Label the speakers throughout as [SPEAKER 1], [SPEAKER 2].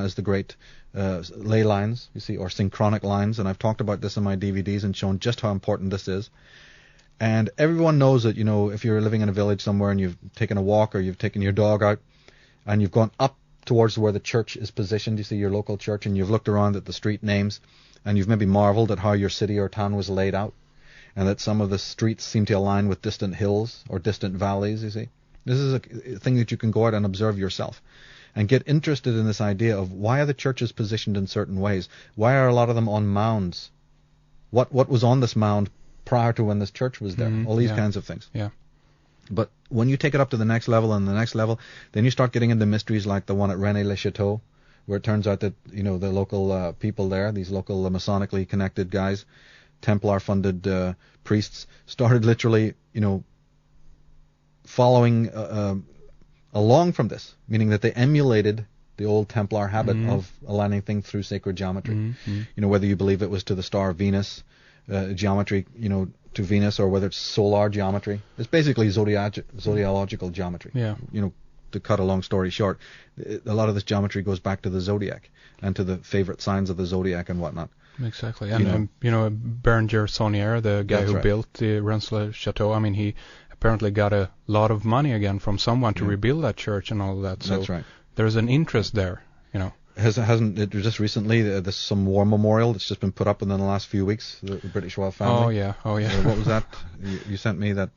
[SPEAKER 1] as the great ley lines, you see, or synchronic lines, and I've talked about this in my DVDs and shown just how important this is. And everyone knows that, if you're living in a village somewhere and you've taken a walk or you've taken your dog out and you've gone up towards where the church is positioned, you see your local church, and you've looked around at the street names and you've maybe marveled at how your city or town was laid out and that some of the streets seem to align with distant hills or distant valleys, you see. This is a thing that you can go out and observe yourself and get interested in this idea of why are the churches positioned in certain ways? Why are a lot of them on mounds? What was on this mound prior to when this church was there? All these kinds of things.
[SPEAKER 2] Yeah.
[SPEAKER 1] But when you take it up to the next level and the next level, then you start getting into mysteries like the one at Rennes-le-Château, where it turns out that, the local people there, these local Masonically connected guys, Templar-funded priests, started literally, following along from this, meaning that they emulated the old Templar habit of aligning things through sacred geometry. Whether you believe it was to the star Venus, geometry, to Venus, or whether it's solar geometry. It's basically zodiacal geometry.
[SPEAKER 2] Yeah.
[SPEAKER 1] To cut a long story short, a lot of this geometry goes back to the zodiac and to the favorite signs of the zodiac and whatnot.
[SPEAKER 2] Exactly. And, Berenger Saunier, the guy who built the Rennes-le-Château, I mean, he apparently got a lot of money again from someone to rebuild that church and all of that. So
[SPEAKER 1] that's right.
[SPEAKER 2] There's an interest there,
[SPEAKER 1] Hasn't it just recently? There's some war memorial that's just been put up within the last few weeks. The British royal family.
[SPEAKER 2] Oh yeah.
[SPEAKER 1] What was that? You sent me that.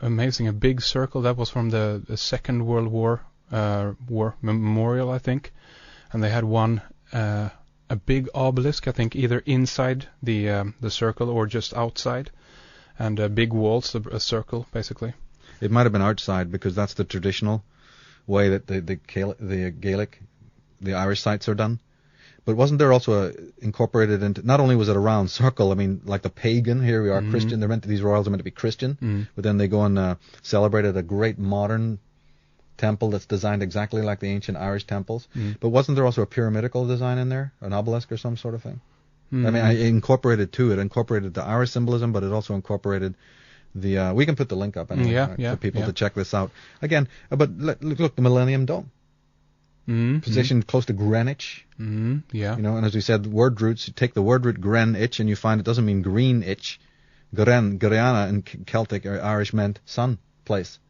[SPEAKER 2] Amazing, a big circle that was from the Second World War memorial, I think, and they had one a big obelisk, I think, either inside the circle or just outside, and big walls, a circle basically.
[SPEAKER 1] It might have been outside because that's the traditional way that the Gaelic. The Irish sites are done. But wasn't there also incorporated into, not only was it a round circle, I mean, like the pagan, here we are, Christian, these royals are meant to be Christian, but then they go and celebrate at a great modern temple that's designed exactly like the ancient Irish temples. But wasn't there also a pyramidical design in there, an obelisk or some sort of thing? I mean, it incorporated the Irish symbolism, but it also incorporated the, we can put the link up anyway, for people to check this out. Again, but look, the Millennium Dome. Positioned close to Greenwich.
[SPEAKER 2] And
[SPEAKER 1] as we said, word roots, you take the word root Greenwich and you find it doesn't mean Greenwich. Gureana in Celtic or Irish meant sun place.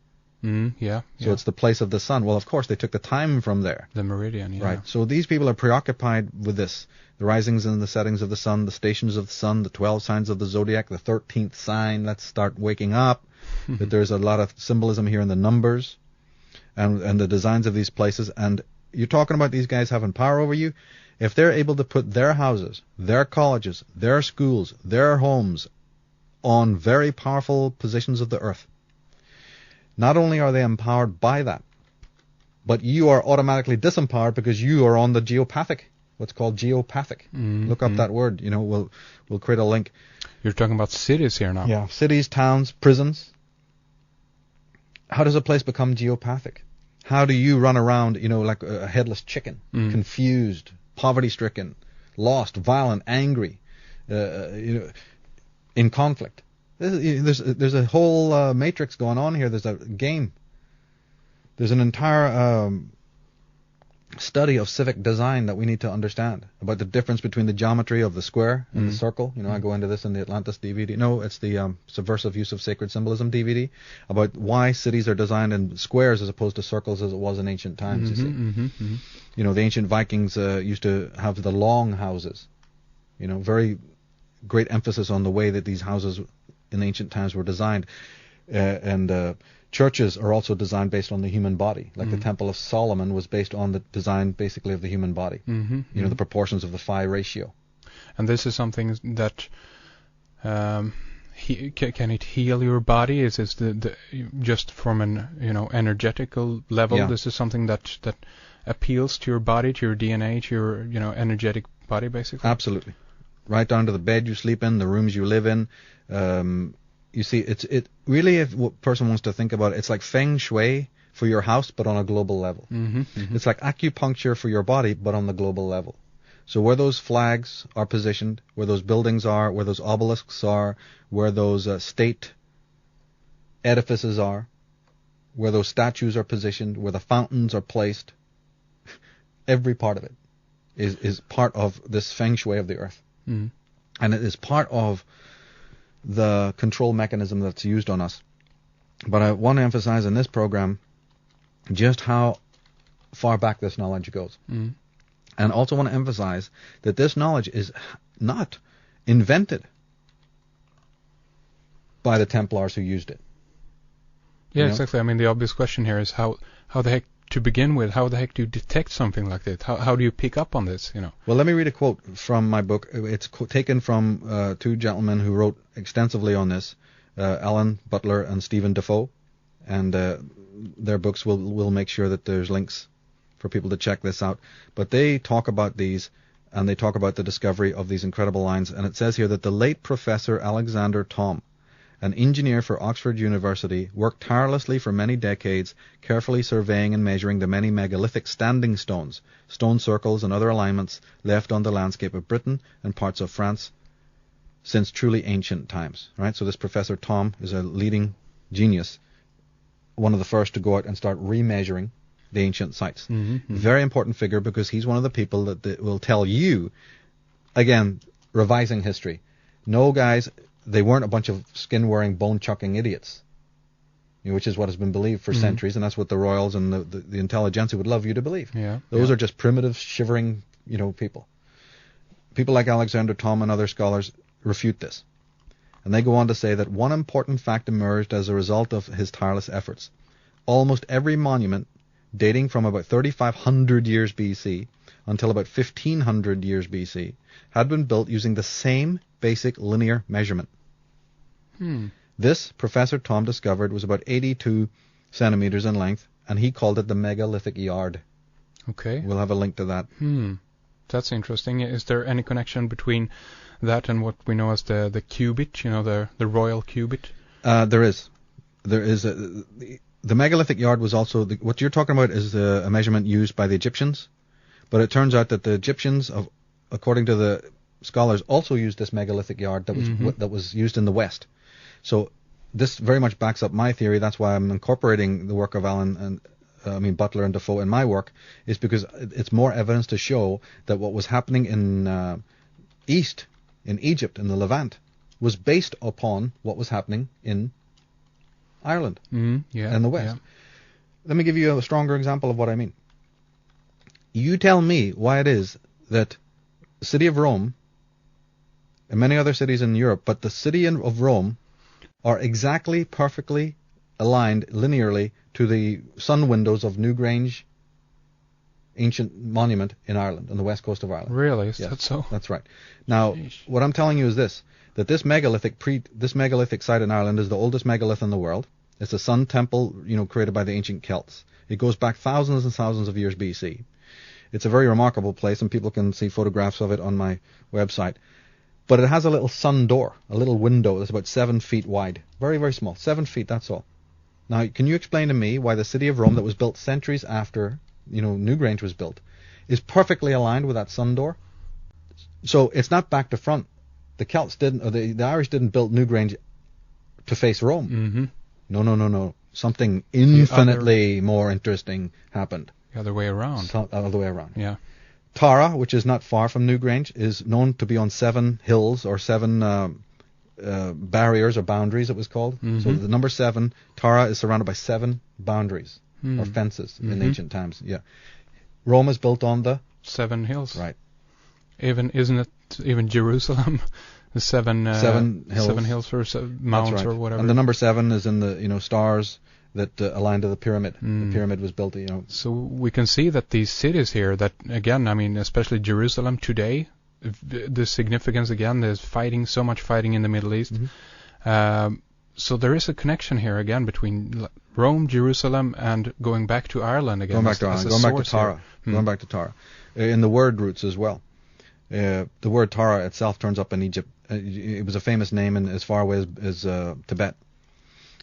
[SPEAKER 1] So it's the place of the sun. Well, of course, they took the time from there.
[SPEAKER 2] The meridian,
[SPEAKER 1] Right. So these people are preoccupied with this. The risings and the settings of the sun, the stations of the sun, the 12 signs of the zodiac, the 13th sign. Let's start waking up. That there's a lot of symbolism here in the numbers and the designs of these places. And you're talking about these guys having power over you. If they're able to put their houses, their colleges, their schools, their homes on very powerful positions of the earth, not only are they empowered by that, but you are automatically disempowered because you are on the geopathic, what's called geopathic. Look up that word. We'll create a link.
[SPEAKER 2] You're talking about cities here now.
[SPEAKER 1] Yeah, cities, towns, prisons. How does a place become geopathic? How do you run around, like a headless chicken, confused, poverty-stricken, lost, violent, angry, in conflict? There's a whole matrix going on here. There's a game. There's an entire study of civic design that we need to understand about the difference between the geometry of the square and the circle. I go into this in the Atlantis DVD. No, it's the Subversive Use of Sacred Symbolism DVD, about why cities are designed in squares as opposed to circles as it was in ancient times, you see. The ancient Vikings used to have the long houses. Very great emphasis on the way that these houses in ancient times were designed. And churches are also designed based on the human body. Like the Temple of Solomon was based on the design basically of the human body. The proportions of the phi ratio.
[SPEAKER 2] And this is something that can it heal your body? Is this just from an energetical level?
[SPEAKER 1] Yeah.
[SPEAKER 2] This is something that appeals to your body, to your DNA, to your energetic body, basically.
[SPEAKER 1] Absolutely, right down to the bed you sleep in, the rooms you live in. You see, it really, if a person wants to think about it, it's like feng shui for your house, but on a global level. It's like acupuncture for your body, but on the global level. So where those flags are positioned, where those buildings are, where those obelisks are, where those state edifices are, where those statues are positioned, where the fountains are placed, every part of it is part of this feng shui of the earth.
[SPEAKER 2] Mm.
[SPEAKER 1] And it is part of the control mechanism that's used on us. But I want to emphasize in this program just how far back this knowledge goes.
[SPEAKER 2] Mm.
[SPEAKER 1] And also want to emphasize that this knowledge is not invented by the Templars who used it.
[SPEAKER 2] Yeah,
[SPEAKER 1] You know?
[SPEAKER 2] exactly. I mean, the obvious question here is how the heck, to begin with, how the heck do you detect something like that? How do you pick up on this, you know?
[SPEAKER 1] Well, let me read a quote from my book. It's taken from two gentlemen who wrote extensively on this, Alan Butler and Stephen Defoe. And their books will make sure that there's links for people to check this out. But they talk about these, and they talk about the discovery of these incredible lines. And it says here that the late Professor Alexander Thom, an engineer for Oxford University, worked tirelessly for many decades, carefully surveying and measuring the many megalithic standing stones, stone circles and other alignments left on the landscape of Britain and parts of France since truly ancient times. Right? So this Professor Thom is a leading genius, one of the first to go out and start remeasuring the ancient sites.
[SPEAKER 2] Mm-hmm, mm-hmm.
[SPEAKER 1] Very important figure, because he's one of the people that will tell you, again, revising history. No, guys, they weren't a bunch of skin-wearing, bone-chucking idiots, which is what has been believed for centuries, and that's what the royals and the intelligentsia would love you to believe.
[SPEAKER 2] Yeah,
[SPEAKER 1] Those are just primitive, shivering, people. People like Alexander Thom and other scholars refute this. And they go on to say that one important fact emerged as a result of his tireless efforts. Almost every monument, dating from about 3,500 years BC until about 1,500 years BC, had been built using the same basic linear measurement. This, Professor Thom discovered, was about 82 centimeters in length, and he called it the megalithic yard.
[SPEAKER 2] Okay.
[SPEAKER 1] We'll have a link to that.
[SPEAKER 2] That's interesting. Is there any connection between that and what we know as the cubit, the royal cubit?
[SPEAKER 1] There is. The megalithic yard was also, what you're talking about is a measurement used by the Egyptians, but it turns out that the Egyptians, according to the scholars, also used this megalithic yard that was used in the West. So this very much backs up my theory. That's why I'm incorporating the work of Butler and Defoe in my work, is because it's more evidence to show that what was happening in East, in Egypt, in the Levant, was based upon what was happening in Ireland and the West.
[SPEAKER 2] Yeah.
[SPEAKER 1] Let me give you a stronger example of what I mean. You tell me why it is that the city of Rome and many other cities in Europe, but the city of Rome are exactly perfectly aligned linearly to the sun windows of Newgrange ancient monument in Ireland, on the west coast of Ireland.
[SPEAKER 2] Really? Is
[SPEAKER 1] Yes,
[SPEAKER 2] that so?
[SPEAKER 1] that's right. Now,
[SPEAKER 2] Sheesh.
[SPEAKER 1] what I'm telling you is this, that this megalithic site in Ireland is the oldest megalith in the world. It's a sun temple, created by the ancient Celts. It goes back thousands and thousands of years BC. It's a very remarkable place, and people can see photographs of it on my website. But it has a little sun door, a little window that's about 7 feet wide. Very, very small. 7 feet, that's all. Now, can you explain to me why the city of Rome, that was built centuries after, Newgrange was built, is perfectly aligned with that sun door? So it's not back to front. The Celts didn't, or the Irish didn't build Newgrange to face Rome.
[SPEAKER 2] Mm-hmm.
[SPEAKER 1] No. Something infinitely more interesting happened.
[SPEAKER 2] The other way around.
[SPEAKER 1] Other way around.
[SPEAKER 2] Yeah.
[SPEAKER 1] Tara, which is not far from Newgrange, is known to be on 7 hills or 7 barriers or boundaries, it was called.
[SPEAKER 2] Mm-hmm.
[SPEAKER 1] So the number 7, Tara is surrounded by 7 boundaries or fences in ancient times. Yeah. Rome is built on the
[SPEAKER 2] 7 hills.
[SPEAKER 1] Right.
[SPEAKER 2] Isn't it even Jerusalem? The 7
[SPEAKER 1] hills.
[SPEAKER 2] 7 hills or mounts,
[SPEAKER 1] That's right.
[SPEAKER 2] or whatever.
[SPEAKER 1] And the number 7 is in the stars that align to the pyramid. The pyramid was built,
[SPEAKER 2] So we can see that these cities here, that again, especially Jerusalem today, the significance again, there's so much fighting in the Middle East. So there is a connection here again between Rome, Jerusalem, and going back to Ireland again.
[SPEAKER 1] Going back to Tara. In the word roots as well. The word Tara itself turns up in Egypt. It was a famous name in as far away as Tibet.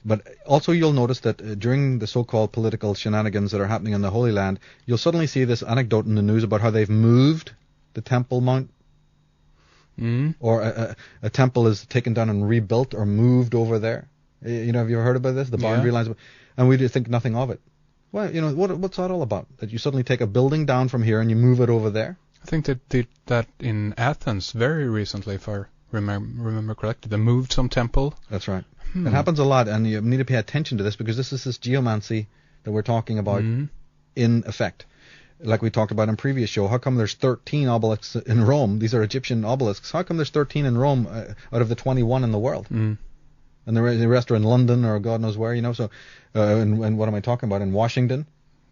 [SPEAKER 1] But also you'll notice that during the so-called political shenanigans that are happening in the Holy Land, you'll suddenly see this anecdote in the news about how they've moved the Temple Mount. Or a temple is taken down and rebuilt or moved over there. Have you ever heard about this? The boundary lines. And we think nothing of it. Well, what's that all about? That you suddenly take a building down from here and you move it over there?
[SPEAKER 2] I think they did that in Athens very recently, if I remember correctly. They moved some temple.
[SPEAKER 1] That's right. It happens a lot, and you need to pay attention to this, because this is this geomancy that we're talking about in effect. Like we talked about in previous show, how come there's 13 obelisks in Rome? These are Egyptian obelisks. How come there's 13 in Rome out of the 21 in the world? And the rest are in London or God knows where, you know. So, and what am I talking about? In Washington?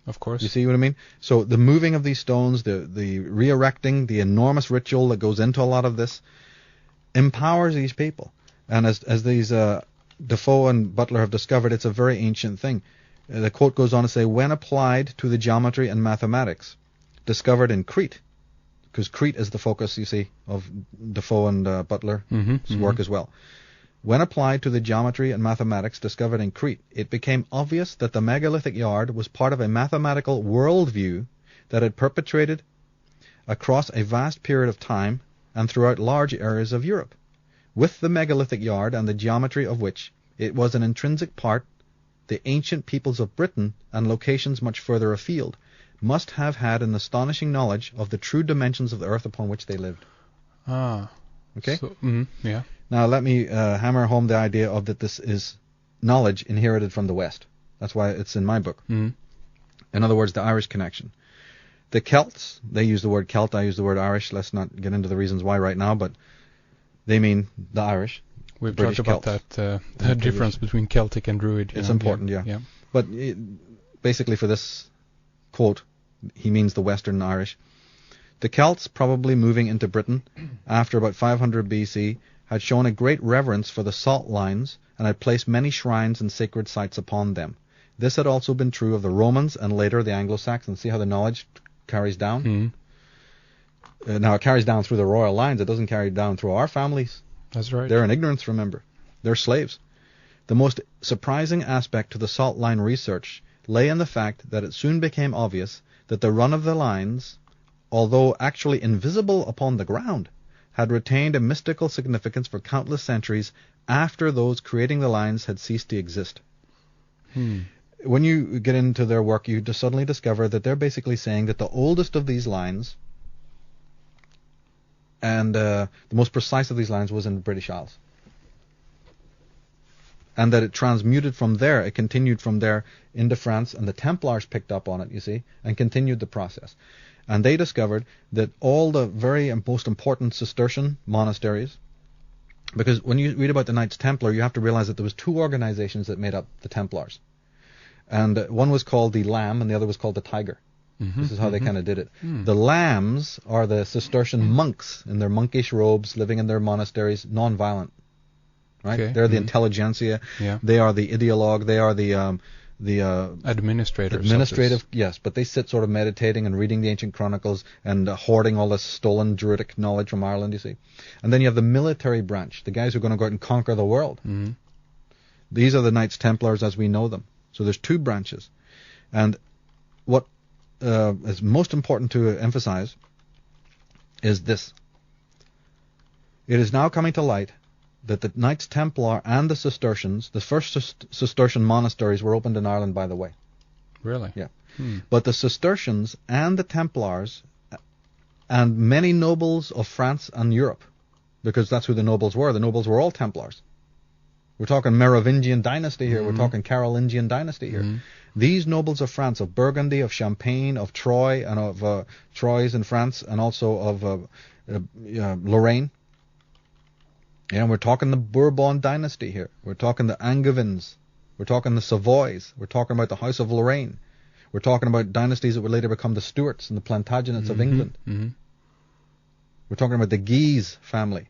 [SPEAKER 2] Of course.
[SPEAKER 1] You see what I mean? So the moving of these stones, the re-erecting, the enormous ritual that goes into a lot of this, empowers these people. And as these Defoe and Butler have discovered, it's a very ancient thing. The quote goes on to say, when applied to the geometry and mathematics discovered in Crete, because Crete is the focus, you see, of Defoe and Butler's work as well. When applied to the geometry and mathematics discovered in Crete, it became obvious that the megalithic yard was part of a mathematical worldview that had perpetuated across a vast period of time and throughout large areas of Europe, with the megalithic yard and the geometry of which it was an intrinsic part. The ancient peoples of Britain and locations much further afield must have had an astonishing knowledge of the true dimensions of the earth upon which they lived. Okay?
[SPEAKER 2] So, yeah.
[SPEAKER 1] Now let me hammer home the idea of that this is knowledge inherited from the West. That's why it's in my book. In other words, the Irish connection. The Celts, they use the word Celt, I use the word Irish. Let's not get into the reasons why right now, but they mean the Irish.
[SPEAKER 2] We've
[SPEAKER 1] British
[SPEAKER 2] talked about
[SPEAKER 1] Celts.
[SPEAKER 2] the difference between Celtic and Druid.
[SPEAKER 1] It's important, yeah. But basically for this quote, he means the Western Irish. The Celts, probably moving into Britain after about 500 BC, had shown a great reverence for the salt lines and had placed many shrines and sacred sites upon them. This had also been true of the Romans and later the Anglo-Saxons. See how the knowledge carries down? Now it carries down through the royal lines. It doesn't carry down through our families.
[SPEAKER 2] That's right.
[SPEAKER 1] They're in ignorance, remember. They're slaves. The most surprising aspect to the salt line research lay in the fact that it soon became obvious that the run of the lines, although actually invisible upon the ground, had retained a mystical significance for countless centuries after those creating the lines had ceased to exist. When you get into their work, you just suddenly discover that they're basically saying that the oldest of these lines and the most precise of these lines was in the British Isles. And that it transmuted from there, it continued from there into France, and the Templars picked up on it, you see, and continued the process. And they discovered that all the very most important Cistercian monasteries, because when you read about the Knights Templar, you have to realize that there was two organizations that made up the Templars. And one was called the Lamb, and the other was called the Tiger. This is how they kind of did it. The Lambs are the Cistercian monks in their monkish robes, living in their monasteries, non-violent. Right?
[SPEAKER 2] Okay.
[SPEAKER 1] They're the intelligentsia.
[SPEAKER 2] Yeah.
[SPEAKER 1] They are the ideologue. They are the
[SPEAKER 2] administrators.
[SPEAKER 1] Administrative, yes, but they sit sort of meditating and reading the ancient chronicles and hoarding all this stolen Druidic knowledge from Ireland, you see. And then you have the military branch, the guys who are going to go out and conquer the world. These are the Knights Templars as we know them. So there's two branches. And what is most important to emphasize is this. It is now coming to light that the Knights Templar and the Cistercians, the first Cistercian monasteries were opened in Ireland, by the way.
[SPEAKER 2] Really?
[SPEAKER 1] Yeah. But the Cistercians and the Templars and many nobles of France and Europe, because that's who the nobles were all Templars. We're talking Merovingian dynasty here. We're talking Carolingian dynasty here. These nobles of France, of Burgundy, of Champagne, of Troyes, and of Troyes in France, and also of Lorraine. Yeah, we're talking the Bourbon dynasty here. We're talking the Angevins. We're talking the Savoys. We're talking about the House of Lorraine. We're talking about dynasties that would later become the Stuarts and the Plantagenets of England. We're talking about the Guise family.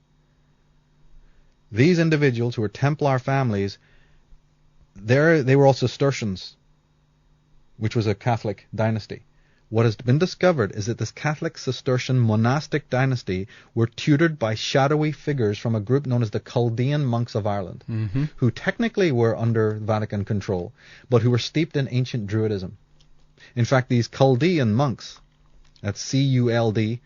[SPEAKER 1] These individuals who were Templar families, they were all Cistercians, which was a Catholic dynasty. What has been discovered is that this Catholic Cistercian monastic dynasty were tutored by shadowy figures from a group known as the Chaldean monks of Ireland, who technically were under Vatican control, but who were steeped in ancient Druidism. In fact, these Chaldean monks, that's C-U-L-D,